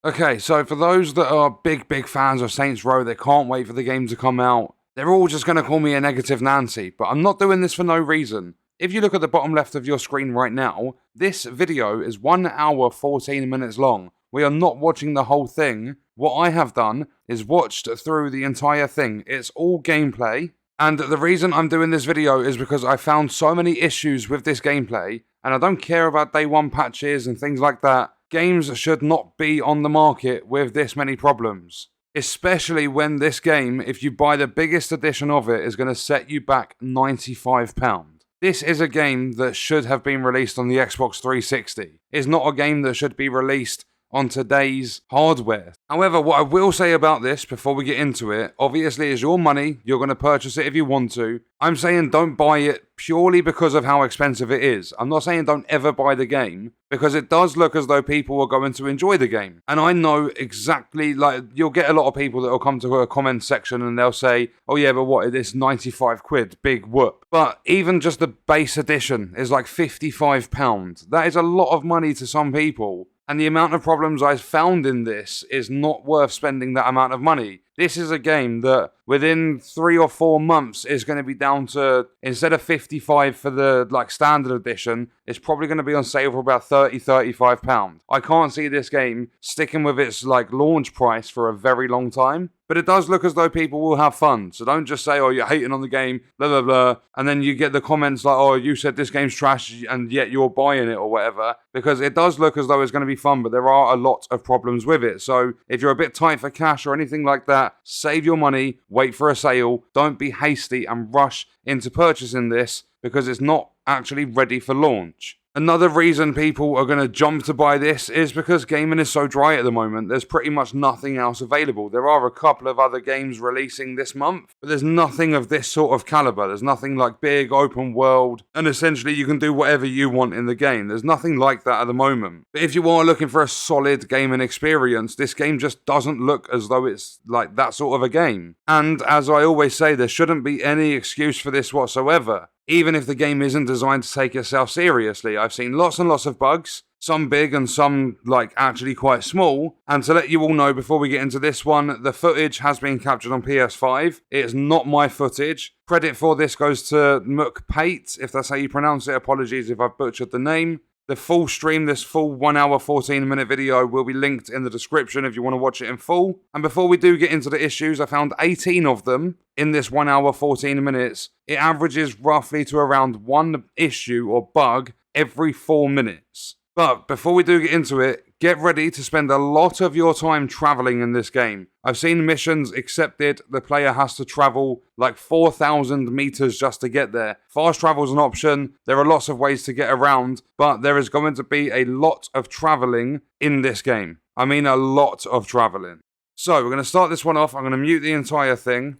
Okay, so for those that are big fans of Saints Row, they can't wait for the game to come out, they're all just going to call me a negative Nancy, but I'm not doing this for no reason. If you look at the bottom left of your screen right now, this video is 1 hour 14 minutes long. We are not watching the whole thing. What I have done is watched through the entire thing. It's all gameplay. And the reason I'm doing this video is because I found so many issues with this gameplay, and I don't care about day one patches and things like that. Games should not be on the market with this many problems. Especially when this game, if you buy the biggest edition of it, is going to set you back £95. This is a game that should have been released on the Xbox 360. It's not a game that should be released on today's hardware. However, what I will say about this before we get into it, obviously it's your money, you're going to purchase it if you want to. I'm saying don't buy it purely because of how expensive it is. I'm not saying don't ever buy the game, because it does look as though people are going to enjoy the game. And I know exactly, like, you'll get a lot of people that will come to a comment section and they'll say, oh yeah, but what, it's 95 quid, big whoop. But even just the base edition is like £55. That is a lot of money to some people. And the amount of problems I've found in this is not worth spending that amount of money. This is a game that within 3 or 4 months is going to be down to, instead of 55 for the standard edition, it's probably going to be on sale for about £30-35. I can't see this game sticking with its launch price for a very long time. But it does look as though people will have fun. So don't just say, oh, you're hating on the game, blah, blah, blah. And then you get the comments like, oh, you said this game's trash and yet you're buying it or whatever. Because it does look as though it's going to be fun, but there are a lot of problems with it. So if you're a bit tight for cash or anything like that, save your money, wait for a sale. Don't be hasty and rush into purchasing this because it's not actually ready for launch. Another reason people are going to jump to buy this is because gaming is so dry at the moment. There's pretty much nothing else available. There are a couple of other games releasing this month, but there's nothing of this sort of caliber. There's nothing like big open world, and essentially you can do whatever you want in the game. There's nothing like that at the moment. But if you are looking for a solid gaming experience, this game just doesn't look as though it's like that sort of a game. And as I always say, there shouldn't be any excuse for this whatsoever. Even if the game isn't designed to take itself seriously. I've seen lots and lots of bugs, some big and some actually quite small. And to let you all know before we get into this one, the footage has been captured on PS5. It's not my footage. Credit for this goes to McPate, if that's how you pronounce it. Apologies if I've butchered the name. The full stream, this full 1 hour 14 minute video will be linked in the description if you want to watch it in full. And before we do get into the issues, I found 18 of them in this 1 hour 14 minutes. It averages roughly to around one issue or bug every 4 minutes. But before we do get into it, get ready to spend a lot of your time traveling in this game. I've seen missions accepted, the player has to travel 4,000 meters just to get there. Fast travel is an option, there are lots of ways to get around, but there is going to be a lot of traveling in this game. I mean a lot of traveling. So we're going to start this one off, I'm going to mute the entire thing,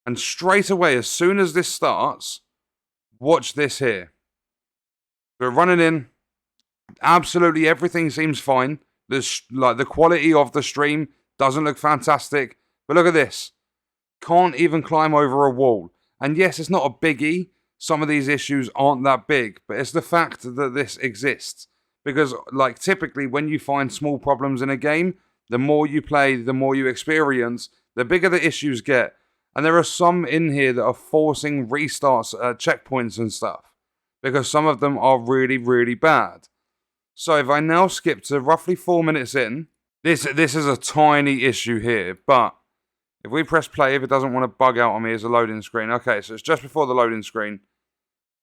and straight away, as soon as this starts, watch this here. We're running in. Absolutely everything seems fine. The quality of the stream doesn't look fantastic. But look at this. Can't even climb over a wall. And yes, it's not a biggie. Some of these issues aren't that big. But it's the fact that this exists. Because typically when you find small problems in a game, the more you play, the more you experience, the bigger the issues get. And there are some in here that are forcing restarts at checkpoints and stuff. Because some of them are really, really bad. So if I now skip to roughly 4 minutes in, this is a tiny issue here, but if we press play, if it doesn't want to bug out on me as a loading screen. Okay, so it's just before the loading screen.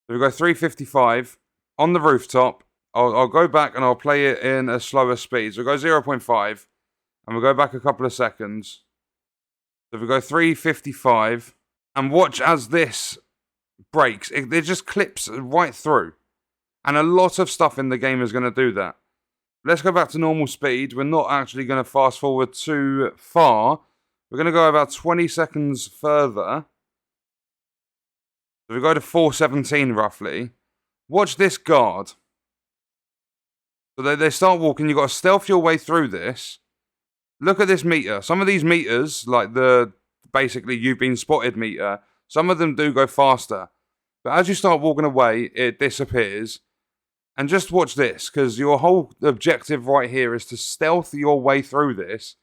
So we go 355 on the rooftop. I'll go back and I'll play it in a slower speed. So we go 0.5 and we'll go back a couple of seconds. So we go 355 and watch as this breaks. It just clips right through. And a lot of stuff in the game is going to do that. Let's go back to normal speed. We're not actually going to fast forward too far. We're going to go about 20 seconds further. So we go to 417 roughly. Watch this guard. So they start walking. You've got to stealth your way through this. Look at this meter. Some of these meters, like the basically you've been spotted meter, some of them do go faster. But as you start walking away, it disappears. And just watch this, because your whole objective right here is to stealth your way through this.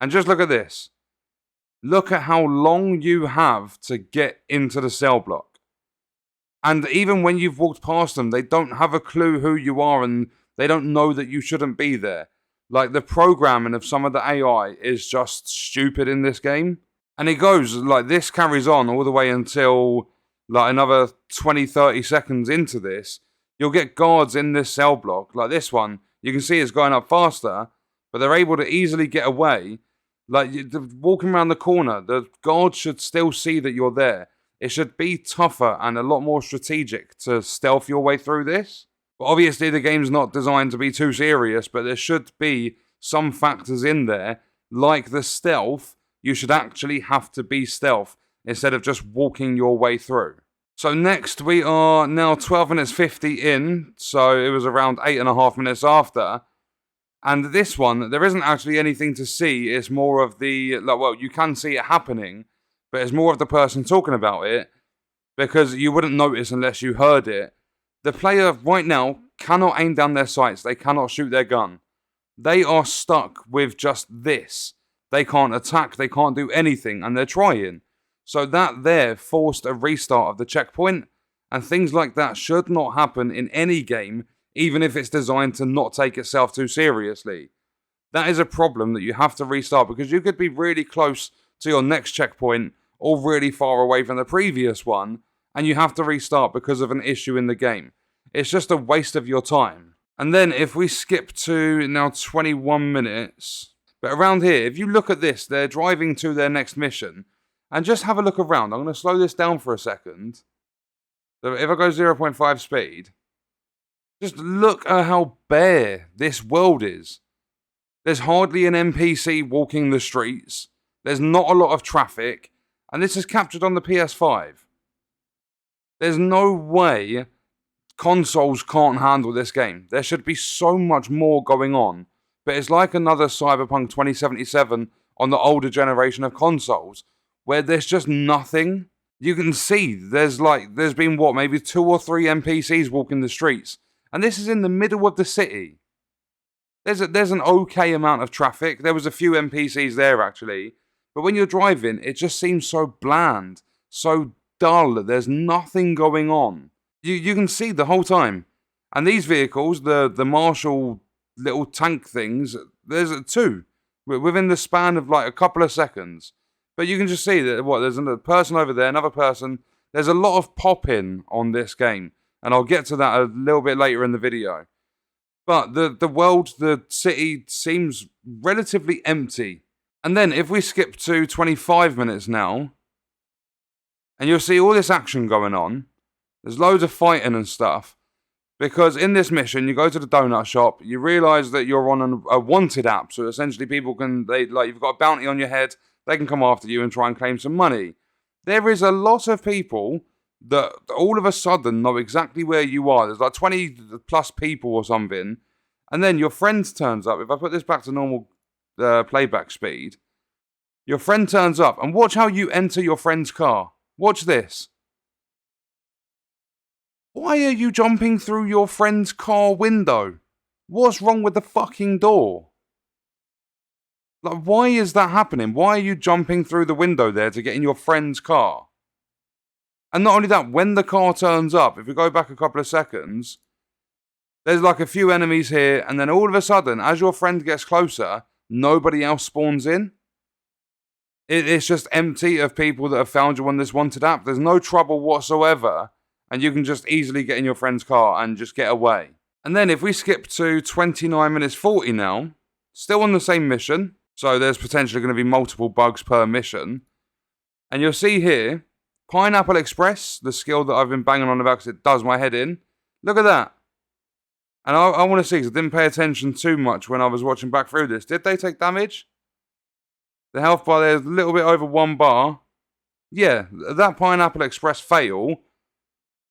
And just look at this. Look at how long you have to get into the cell block. And even when you've walked past them, they don't have a clue who you are and they don't know that you shouldn't be there. Like, the programming of some of the AI is just stupid in this game. And it goes, like, this carries on all the way until, like, another 20, 30 seconds into this. You'll get guards in this cell block, like this one. You can see it's going up faster, but they're able to easily get away. Like, walking around the corner, the guards should still see that you're there. It should be tougher and a lot more strategic to stealth your way through this. But obviously the game's not designed to be too serious, but there should be some factors in there, like the stealth. You should actually have to be stealth instead of just walking your way through. So next, we are now 12 minutes 50 in, so it was around 8.5 minutes after. And this one, there isn't actually anything to see. It's more of the, like, well, you can see it happening, but it's more of the person talking about it, because you wouldn't notice unless you heard it. The player right now cannot aim down their sights. They cannot shoot their gun. They are stuck with just this. They can't attack. They can't do anything, and they're trying. So that there forced a restart of the checkpoint, and things like that should not happen in any game, even if it's designed to not take itself too seriously. That is a problem that you have to restart, because you could be really close to your next checkpoint or really far away from the previous one, and you have to restart because of an issue in the game. It's just a waste of your time. And then if we skip to now 21 minutes, but around here, if you look at this, they're driving to their next mission, and just have a look around. I'm going to slow this down for a second. So if I go 0.5 speed, just look at how bare this world is. There's hardly an NPC walking the streets. There's not a lot of traffic, and this is captured on the PS5. There's no way consoles can't handle this game. There should be so much more going on. But it's like another Cyberpunk 2077 on the older generation of consoles, where there's just nothing. You can see there's been what, maybe 2 or 3 NPCs walking the streets. And this is in the middle of the city. There's an okay amount of traffic. There was a few NPCs there, actually. But when you're driving, it just seems so bland, so dull. There's nothing going on. You can see the whole time. And these vehicles, the Marshall little tank things, there's 2 within the span of like a couple of seconds. But you can just see that there's a person over there, another person. There's a lot of pop-in on this game. And I'll get to that a little bit later in the video. But the world, the city, seems relatively empty. And then if we skip to 25 minutes now, and you'll see all this action going on. There's loads of fighting and stuff. Because in this mission, you go to the donut shop, you realise that you're on a wanted app. So essentially people you've got a bounty on your head, they can come after you and try and claim some money. There is a lot of people that all of a sudden know exactly where you are. There's like 20 plus people or something. And then your friend turns up. If I put this back to normal playback speed, your friend turns up. And watch how you enter your friend's car. Watch this. Why are you jumping through your friend's car window? What's wrong with the fucking door? Like, why is that happening? Why are you jumping through the window there to get in your friend's car? And not only that, when the car turns up, if we go back a couple of seconds, there's like a few enemies here, and then all of a sudden, as your friend gets closer, nobody else spawns in. It's just empty of people that have found you on this wanted app. There's no trouble whatsoever, and you can just easily get in your friend's car and just get away. And then if we skip to 29 minutes 40 now, still on the same mission, so there's potentially going to be multiple bugs per mission. And you'll see here, Pineapple Express, the skill that I've been banging on about because it does my head in. Look at that. And I want to see, because I didn't pay attention too much when I was watching back through this. Did they take damage? The health bar there is a little bit over 1 bar. Yeah, that Pineapple Express fail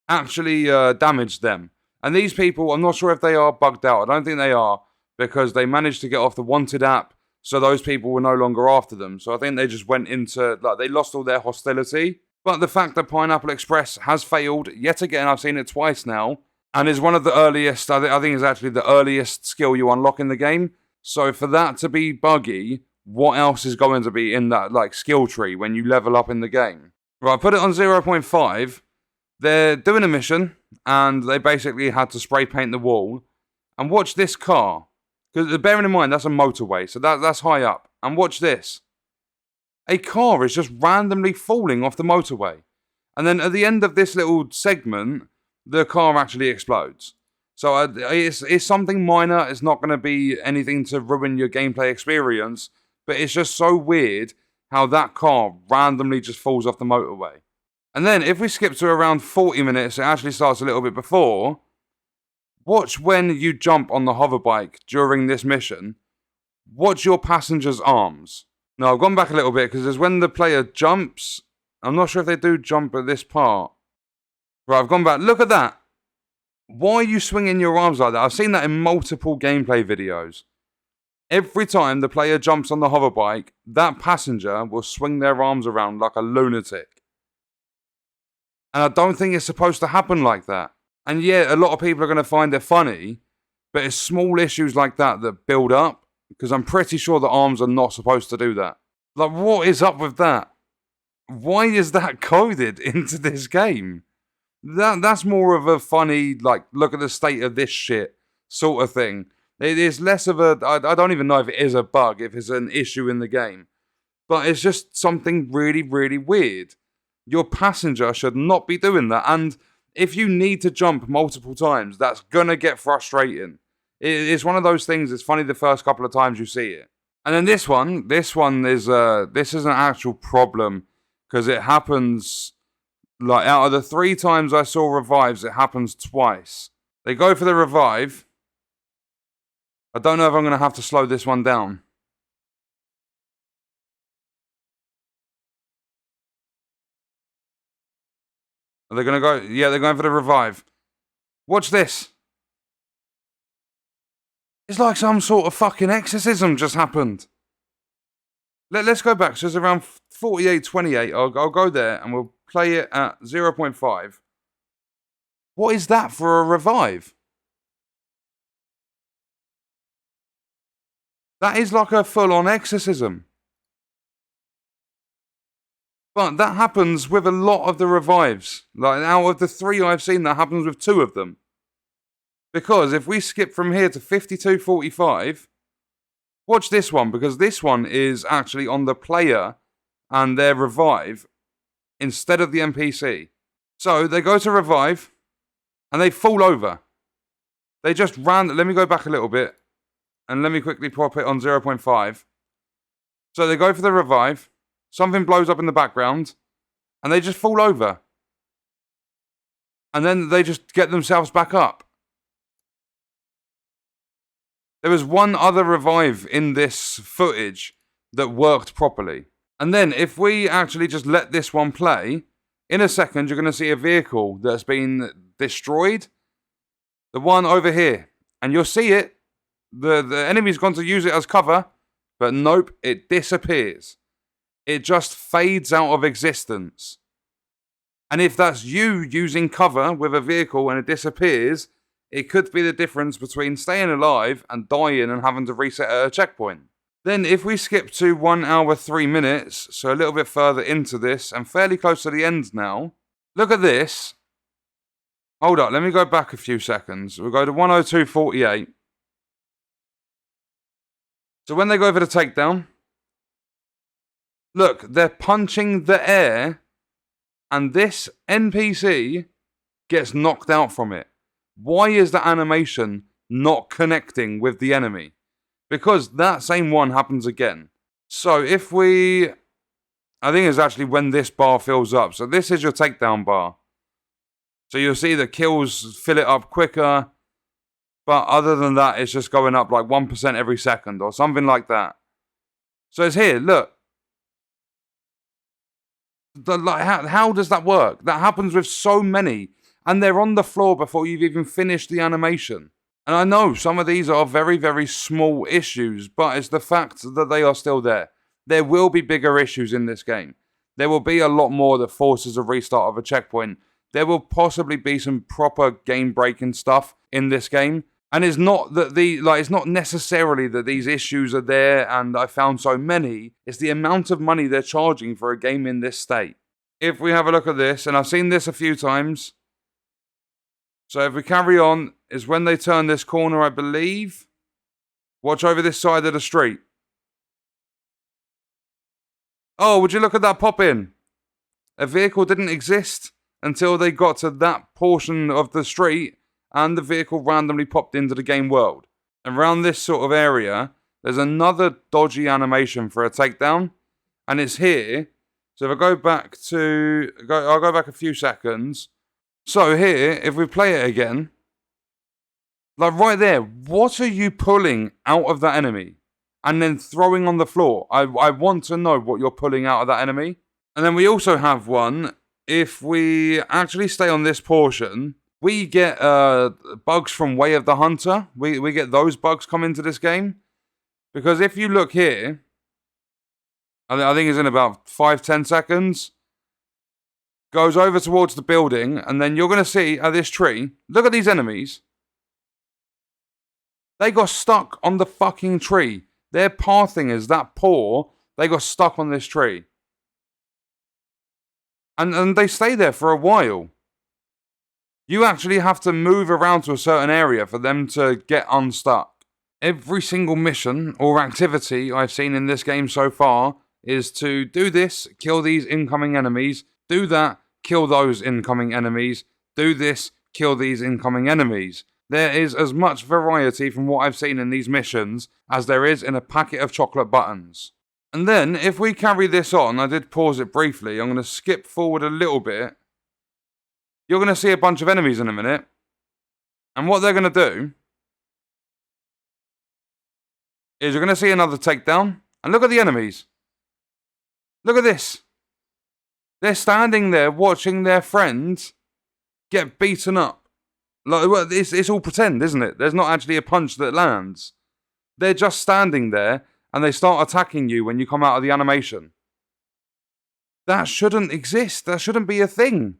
actually damaged them. And these people, I'm not sure if they are bugged out. I don't think they are, because they managed to get off the wanted app, so those people were no longer after them. So I think they just went into, they lost all their hostility. But the fact that Pineapple Express has failed, yet again, I've seen it twice now, And it's one of the earliest, I think it's actually the earliest skill you unlock in the game. So for that to be buggy, what else is going to be in that like skill tree when you level up in the game? Right, put it on 0.5. They're doing a mission, and they basically had to spray paint the wall. And watch this car. Because bearing in mind, that's a motorway, so that's high up. And watch this. A car is just randomly falling off the motorway. And then at the end of this little segment, the car actually explodes. So it's something minor. It's not going to be anything to ruin your gameplay experience. But it's just so weird how that car randomly just falls off the motorway. And then if we skip to around 40 minutes, it actually starts a little bit before. Watch when you jump on the hoverbike during this mission. Watch your passenger's arms. Now, I've gone back a little bit because there's when the player jumps. I'm not sure if they do jump at this part. Right, I've gone back. Look at that. Why are you swinging your arms like that? I've seen that in multiple gameplay videos. Every time the player jumps on the hoverbike, that passenger will swing their arms around like a lunatic. And I don't think it's supposed to happen like that. And yeah, a lot of people are going to find it funny, but it's small issues like that that build up, because I'm pretty sure the arms are not supposed to do that. Like, what is up with that? Why is that coded into this game? That's more of a funny, like, look at the state of this shit sort of thing. It is less of a, I don't even know if it is a bug, if it's an issue in the game. But it's just something really, really weird. Your passenger should not be doing that. And if you need to jump multiple times, that's gonna get frustrating. It's one of those things, it's funny the first couple of times you see it. And then this one is an actual problem, because it happens, like, out of the 3 times I saw revives, it happens twice. They go for the revive. I don't know if I'm going to have to slow this one down. Are they going to go? Yeah, they're going for the revive. Watch this. It's like some sort of fucking exorcism just happened. Let's go back. So it's around 48:28. I'll go there and we'll play it at 0.5. What is that for a revive? That is like a full-on exorcism. But that happens with a lot of the revives. Like, out of the 3 I've seen, that happens with 2 of them. Because if we skip from here to 52:45, watch this one, because this one is actually on the player and their revive instead of the NPC. So they go to revive and they fall over. They just ran. Let me go back a little bit and let me quickly pop it on 0.5. So they go for the revive. Something blows up in the background and they just fall over. And then they just get themselves back up. There was one other revive in this footage that worked properly. And then if we actually just let this one play, in a second you're going to see a vehicle that's been destroyed. The one over here. And you'll see it. The enemy's gone to use it as cover, but nope, it disappears. It just fades out of existence. And if that's you using cover with a vehicle and it disappears, it could be the difference between staying alive and dying and having to reset at a checkpoint. Then if we skip to 1 hour 3 minutes, so a little bit further into this and fairly close to the end now, look at this. Hold up, let me go back a few seconds. We'll go to 102:48. So when they go for the takedown, look, they're punching the air and this NPC gets knocked out from it. Why is the animation not connecting with the enemy? Because that same one happens again. So if we... I think it's actually when this bar fills up. So this is your takedown bar. So you'll see the kills fill it up quicker. But other than that, it's just going up like 1% every second or something like that. So it's here, look. How does that work? That happens with so many. And they're on the floor before you've even finished the animation. And I know some of these are very, very small issues, but it's the fact that they are still there. There will be bigger issues in this game. There will be a lot more that forces a restart of a checkpoint. there will possibly be some proper game-breaking stuff in this game. And it's not that it's not necessarily that these issues are there and I found so many. It's the amount of money they're charging for a game in this state. If we have a look at this, and I've seen this a few times. So if we carry on, is when they turn this corner, I believe. Watch over this side of the street. Oh, would you look at that pop-in? A vehicle didn't exist until they got to that portion of the street and the vehicle randomly popped into the game world. Around this sort of area, there's another dodgy animation for a takedown, and it's here. So if I go back I'll go back a few seconds. So here, if we play it again, like right there, what are you pulling out of that enemy? And then throwing on the floor. I want to know what you're pulling out of that enemy. And then we also have one, if we actually stay on this portion, we get bugs from Way of the Hunter. We get those bugs come into this game. Because if you look here, I think it's in about 5-10 seconds, goes over towards the building, and then you're going to see at this tree, look at these enemies. They got stuck on the fucking tree. Their pathing is that poor, they got stuck on this tree. And they stay there for a while. You actually have to move around to a certain area for them to get unstuck. Every single mission or activity I've seen in this game so far is to do this, kill these incoming enemies, do that, kill those incoming enemies, do this, kill these incoming enemies. There is as much variety from what I've seen in these missions as there is in a packet of chocolate buttons. And then, if we carry this on, I did pause it briefly, I'm going to skip forward a little bit. You're going to see a bunch of enemies in a minute. And what they're going to do is you're going to see another takedown. And look at the enemies. Look at this. They're standing there watching their friends get beaten up. Like, well, it's all pretend, isn't it? There's not actually a punch that lands. They're just standing there and they start attacking you when you come out of the animation. That shouldn't exist. That shouldn't be a thing.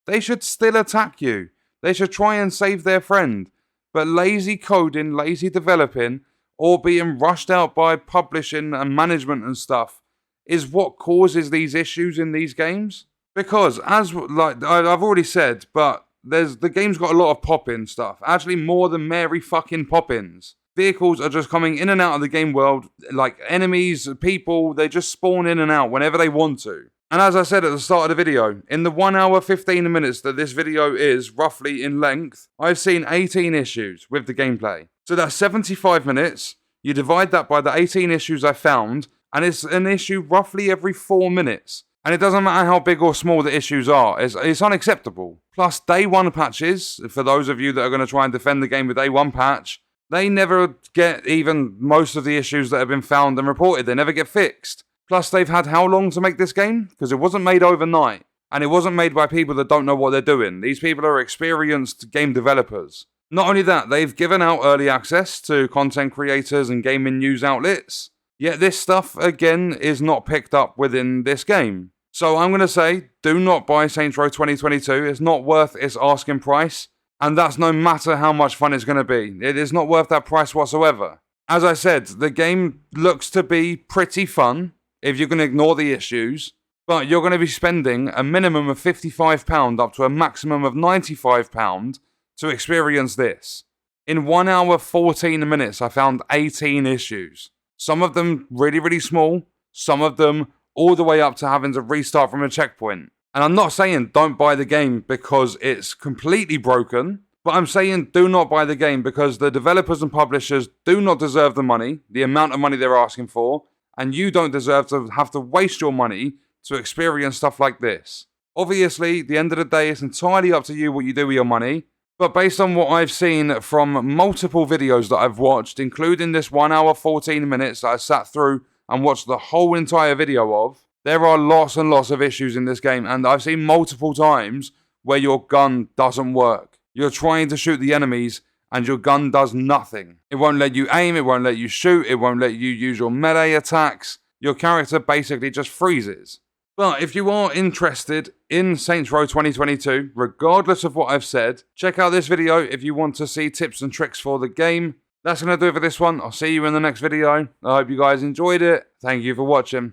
They should still attack you. They should try and save their friend. But lazy coding, lazy developing, or being rushed out by publishing and management and stuff is what causes these issues in these games. Because, as like I've already said, but the game's got a lot of pop-in stuff. Actually, more than Mary fucking pop-ins. Vehicles are just coming in and out of the game world. Like enemies, people, they just spawn in and out whenever they want to. And as I said at the start of the video, in the 1 hour 15 minutes that this video is roughly in length, I've seen 18 issues with the gameplay. So that's 75 minutes. You divide that by the 18 issues I found, and it's an issue roughly every 4 minutes. And it doesn't matter how big or small the issues are, it's unacceptable. Plus, day one patches, for those of you that are going to try and defend the game with day one patch, they never get even most of the issues that have been found and reported. They never get fixed. Plus, they've had how long to make this game? Because it wasn't made overnight. And it wasn't made by people that don't know what they're doing. These people are experienced game developers. Not only that, they've given out early access to content creators and gaming news outlets. Yet this stuff, again, is not picked up within this game. So I'm going to say, do not buy Saints Row 2022. It's not worth its asking price. And that's no matter how much fun it's going to be. It is not worth that price whatsoever. As I said, the game looks to be pretty fun if you can ignore the issues. But you're going to be spending a minimum of £55 up to a maximum of £95 to experience this. In 1 hour 14 minutes, I found 18 issues. Some of them really, really small. Some of them all the way up to having to restart from a checkpoint. And I'm not saying don't buy the game because it's completely broken, but I'm saying do not buy the game because the developers and publishers do not deserve the money, the amount of money they're asking for, and you don't deserve to have to waste your money to experience stuff like this. Obviously, at the end of the day, it's entirely up to you what you do with your money, but based on what I've seen from multiple videos that I've watched, including this 1 hour 14 minutes that I sat through and watched the whole entire video of, there are lots and lots of issues in this game, and I've seen multiple times where your gun doesn't work. You're trying to shoot the enemies, and your gun does nothing. It won't let you aim, it won't let you shoot, it won't let you use your melee attacks. Your character basically just freezes. But if you are interested in Saints Row 2022, regardless of what I've said, check out this video if you want to see tips and tricks for the game. That's going to do it for this one. I'll see you in the next video. I hope you guys enjoyed it. Thank you for watching.